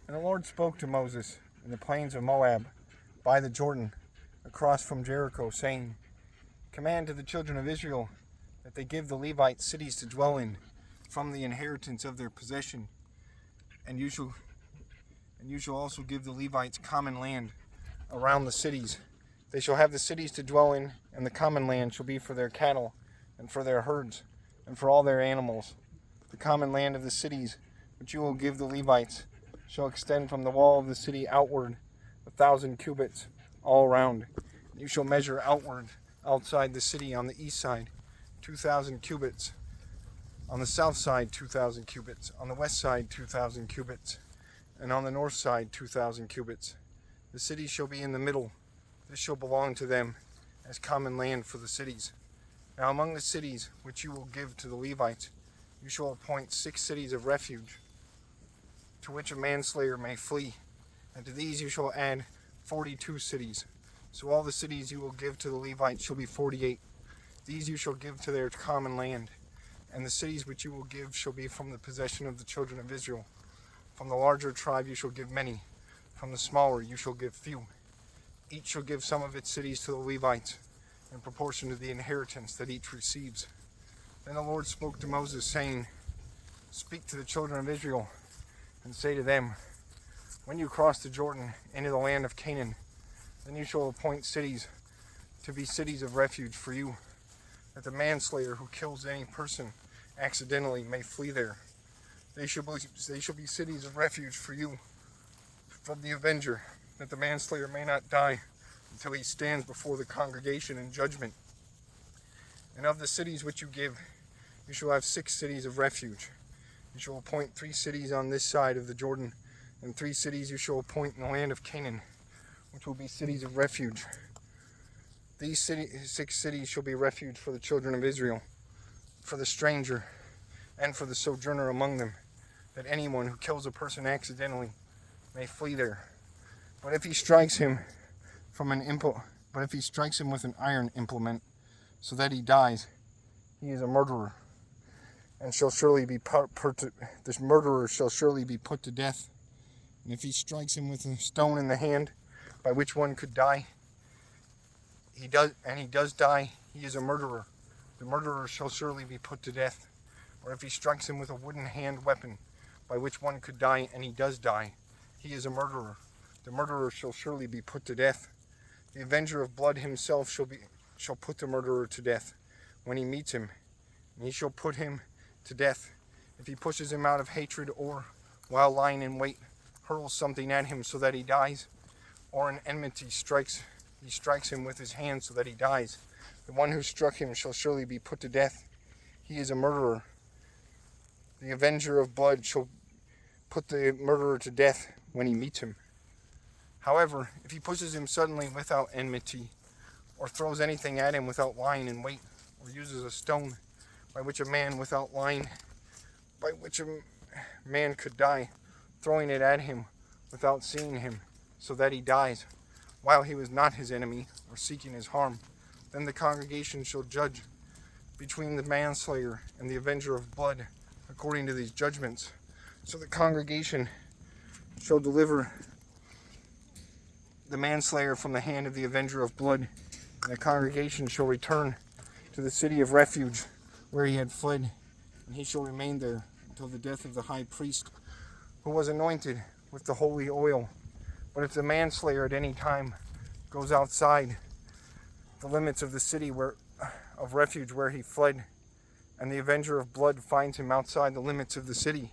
And the Lord spoke to Moses in the plains of Moab, by the Jordan, across from Jericho, saying, Command to the children of Israel that they give the Levites cities to dwell in, from the inheritance of their possession. And you shall also give the Levites common land around the cities. They shall have the cities to dwell in, and the common land shall be for their cattle, and for their herds, and for all their animals. The common land of the cities, which you will give the Levites, shall extend from the wall of the city outward 1,000 cubits all around. You shall measure outward outside the city on the east side 2,000 cubits, on the south side 2,000 cubits, on the west side 2,000 cubits, and on the north side 2,000 cubits. The city shall be in the middle. This shall belong to them as common land for the cities. Now among the cities which you will give to the Levites, you shall appoint 6 cities of refuge, to which a manslayer may flee, and to these you shall add 42 cities. So all the cities you will give to the Levites shall be 48. These you shall give to their common land, and the cities which you will give shall be from the possession of the children of Israel. From the larger tribe you shall give many, from the smaller you shall give few. Each shall give some of its cities to the Levites, in proportion to the inheritance that each receives. Then the Lord spoke to Moses, saying, Speak to the children of Israel, and say to them, When you cross the Jordan into the land of Canaan, then you shall appoint cities to be cities of refuge for you, that the manslayer who kills any person accidentally may flee there. They shall be cities of refuge for you from the avenger, that the manslayer may not die until he stands before the congregation in judgment. And of the cities which you give, you shall have 6 cities of refuge. You shall appoint 3 cities on this side of the Jordan, and 3 cities you shall appoint in the land of Canaan, which will be cities of refuge. These 6 cities shall be refuge for the children of Israel, for the stranger, and for the sojourner among them, that anyone who kills a person accidentally may flee there. But if he strikes him with an iron implement, so that he dies, he is a murderer, and shall surely be this murderer shall surely be put to death. And if he strikes him with a stone in the hand, by which one could die, he does die, he is a murderer. The murderer shall surely be put to death. Or if he strikes him with a wooden hand weapon, by which one could die, and he does die, he is a murderer. The murderer shall surely be put to death. The avenger of blood himself shall put the murderer to death when he meets him, and he shall put him to death. If he pushes him out of hatred, or, while lying in wait, hurls something at him so that he dies, or in enmity he strikes him with his hand so that he dies, the one who struck him shall surely be put to death. He is a murderer. The avenger of blood shall put the murderer to death when he meets him. However, if he pushes him suddenly without enmity, or throws anything at him without lying in wait, or uses a stone by which a man could die, throwing it at him without seeing him, so that he dies, while he was not his enemy, or seeking his harm, then the congregation shall judge between the manslayer and the avenger of blood, according to these judgments. So the congregation shall deliver the manslayer from the hand of the avenger of blood, and the congregation shall return to the city of refuge where he had fled, and he shall remain there until the death of the high priest, who was anointed with the holy oil. But if the manslayer at any time goes outside the limits of the city of refuge where he fled, and the avenger of blood finds him outside the limits of the city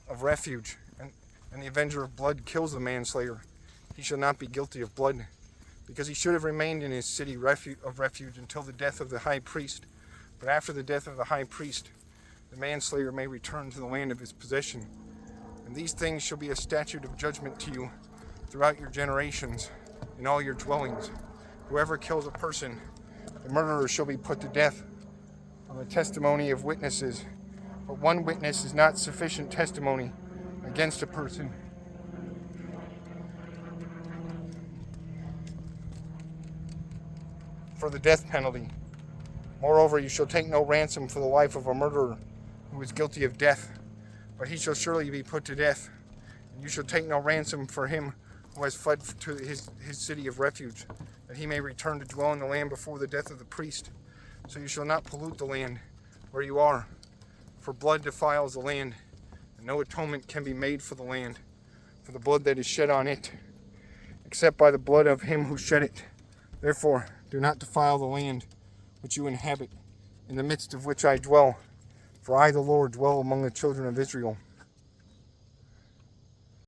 of refuge, and the avenger of blood kills the manslayer, he shall not be guilty of blood, because he should have remained in his city of refuge until the death of the high priest. But after the death of the high priest, the manslayer may return to the land of his possession. And these things shall be a statute of judgment to you throughout your generations, in all your dwellings. Whoever kills a person, the murderer shall be put to death on the testimony of witnesses. But one witness is not sufficient testimony against a person. For the death penalty. Moreover, you shall take no ransom for the life of a murderer who is guilty of death, but he shall surely be put to death. You shall take no ransom for him who has fled to his city of refuge, that he may return to dwell in the land before the death of the priest. So you shall not pollute the land where you are, for blood defiles the land, and no atonement can be made for the land, for the blood that is shed on it, except by the blood of him who shed it. Therefore, do not defile the land which you inhabit, in the midst of which I dwell, for I, the Lord, dwell among the children of Israel.